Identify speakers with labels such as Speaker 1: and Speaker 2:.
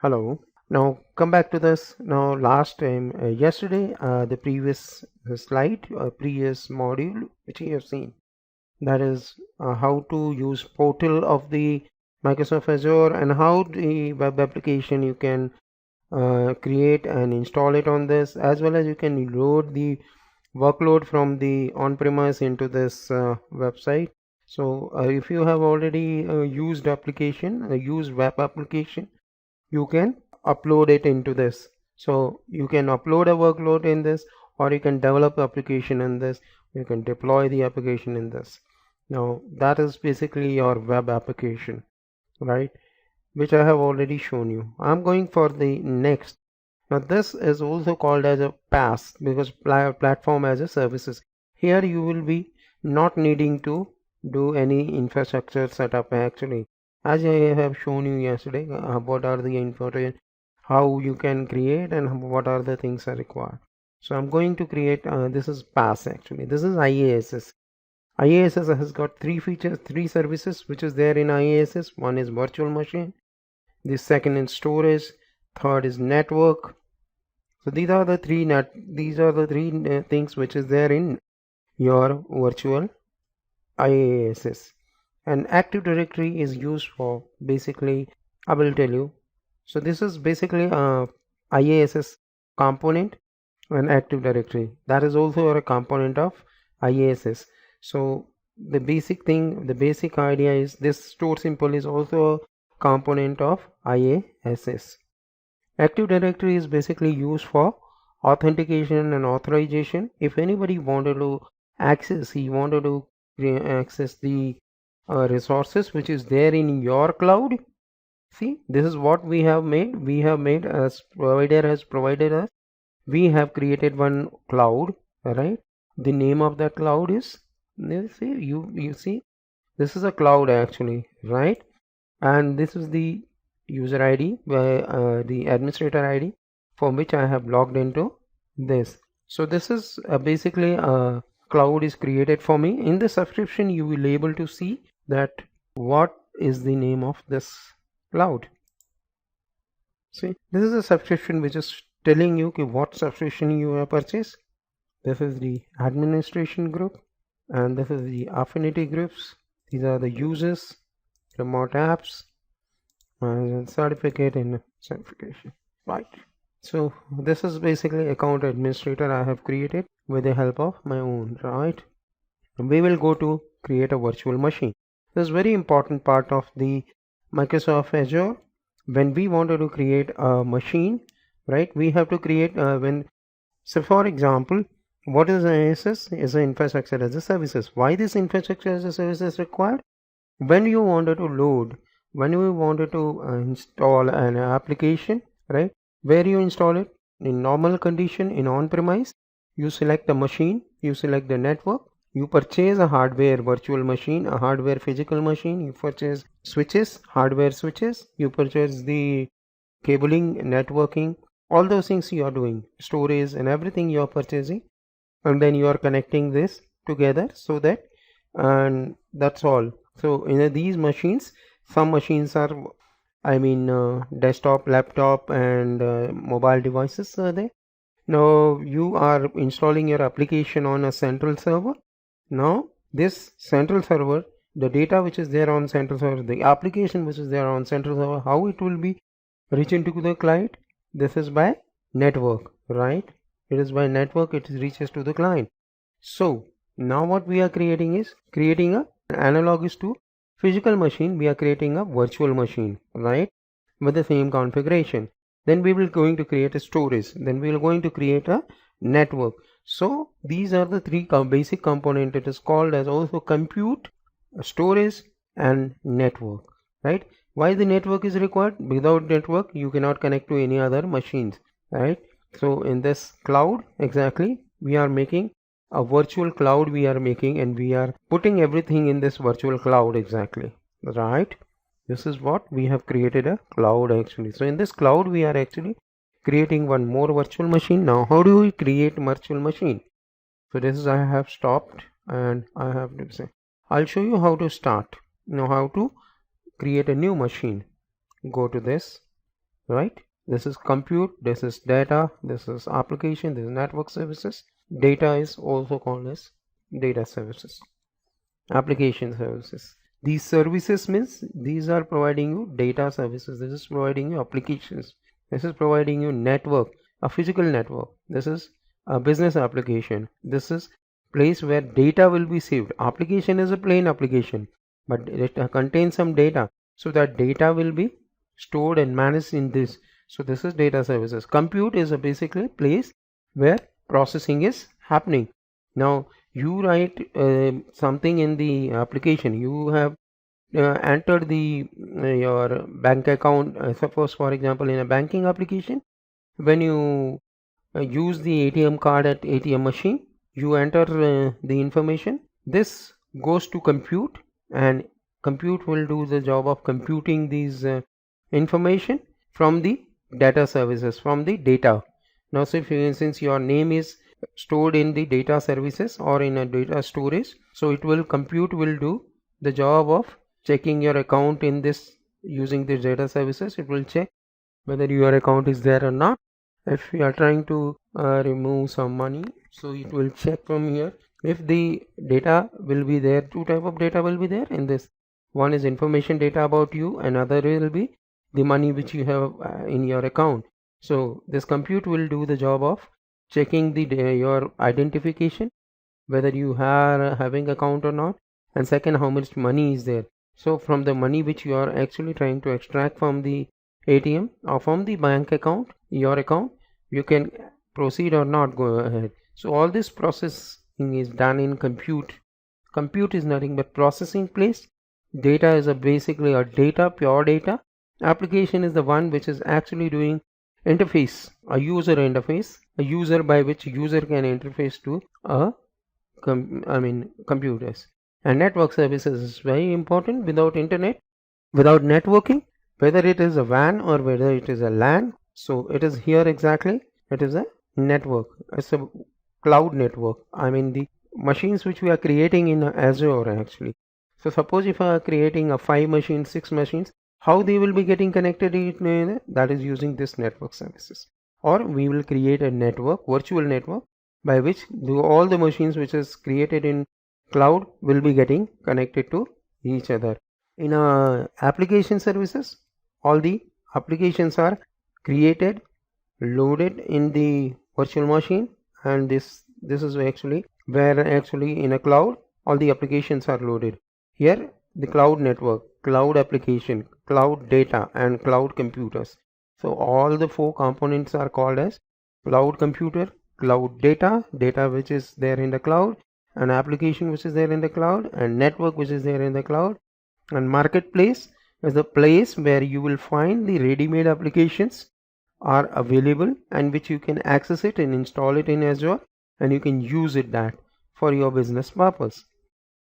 Speaker 1: Hello. Now come back to this. Now last time, yesterday, the previous slide, previous module, which you have seen, that is how to use portal of the Microsoft Azure and how the web application you can create and install it on this, as well as you can load the workload from the on-premise into this website. So if you have already used web application, you can upload it into this. So you can upload a workload in this, or you can develop application in this, you can deploy the application in this. Now that is basically your web application, right, which I have already shown you. I'm going for the next. Now this is also called as a PaaS, because platform as a services. Here you will be not needing to do any infrastructure setup actually. As I have shown you yesterday, what are the important, how you can create and what are the things are required. So I'm going to create, this is PaaS actually. This is IaaS. IaaS has got three features, three services which is there in IaaS. One is virtual machine, the second is storage, third is network. So these are the three things which is there in your virtual IaaS. And Active Directory is used for basically, I will tell you. So this is basically a IaaS component, and Active Directory, that is also a component of IaaS. So the basic idea is this store simple is also a component of IaaS. Active Directory is basically used for authentication and authorization. If anybody wanted to access the resources which is there in your cloud. See, this is what we have made as provider has provided us. We have created one cloud, right? The name of that cloud is, you see, this is a cloud actually, right? And this is the user ID, the administrator ID, for which I have logged into this. So this is basically a cloud is created for me. In the subscription you will be able to see that what is the name of this cloud. See, this is a subscription which is telling you what subscription you have purchased. This is the administration group, and this is the affinity groups. These are the users, remote apps, and certificate and certification, right? So this is basically account administrator I have created with the help of my own, right? We will go to create a virtual machine. This is very important part of the Microsoft Azure. When we wanted to create a machine, right, we have to create so for example, what is IaaS? Is an infrastructure as a services. Why this infrastructure as a service is required? When you wanted to install an application, right, where you install it? In normal condition, in on-premise, you select the machine, you select the network, you purchase a hardware virtual machine, a hardware physical machine, you purchase switches, hardware switches, you purchase the cabling, networking, all those things you are doing, storage and everything you are purchasing, and then you are connecting this together, so that, and that's all. So in these machines, some machines are, desktop, laptop and mobile devices are there. Now you are installing your application on a central server. Now this central server, the data which is there on central server, the application which is there on central server, how it will be reach into the client? This is by network, right? It is by network it reaches to the client. So now what we are creating is creating a analogous to physical machine. We are creating a virtual machine, right, with the same configuration. Then we will going to create a storage, then we are going to create a network. So these are the three basic components. It is called as also compute, storage and network, right? Why the network is required? Without network you cannot connect to any other machines, right? So in this cloud, exactly, we are making a virtual cloud and we are putting everything in this virtual cloud, exactly, right? This is what we have created, a cloud actually. So in this cloud we are actually creating one more virtual machine. Now how do we create virtual machine? So this is, I have stopped and I have to say, I'll show you how to start. Now how to create a new machine. Go to this, right? This is compute, this is data, this is application, this is network services. Data is also called as data services, application services. These services means these are providing you data services. This is providing you applications. This is providing you network, a physical network. This is a business application. This is place where data will be saved. Application is a plain application, but it contains some data. So that data will be stored and managed in this. So this is data services. Compute is a basically place where processing is happening. Now you write something in the application. You have entered the your bank account. Suppose for example in a banking application, when you use the ATM card at ATM machine, you enter the information. This goes to compute, and compute will do the job of computing these information from the data services, from the data. Now since your name is stored in the data services or in a data storage, so it will compute will do the job of checking your account in this using the data services. It will check whether your account is there or not. If you are trying to remove some money, so it will check from here if the data will be there. Two type of data will be there in this. One is information data about you, another will be the money which you have in your account. So this compute will do the job of checking the your identification, whether you are having account or not, and second, how much money is there. So from the money which you are actually trying to extract from the ATM or from the bank account, your account, you can proceed or not go ahead. So all this processing is done in compute. Compute is nothing but processing place. Data is basically a data, pure data. Application is the one which is actually doing interface, a user interface, a user by which user can interface to a computers. And network services is very important. Without internet, without networking, whether it is a WAN or whether it is a LAN, so it is here exactly, it is a network. It's a cloud network. the machines which we are creating in Azure actually. So suppose if I are creating a 5 machines, 6 machines, how they will be getting connected, that is using this network services. Or we will create a network, virtual network, by which all the machines which is created in cloud will be getting connected to each other. In application services, all the applications are created, loaded in the virtual machine, and this is actually where actually in a cloud all the applications are loaded. Here the cloud network, cloud application, cloud data, and cloud computers. So all the 4 components are called as cloud computer, cloud data, data which is there in the cloud, an application which is there in the cloud, and network which is there in the cloud. And marketplace is the place where you will find the ready-made applications are available and which you can access it and install it in Azure, and you can use it that for your business purpose.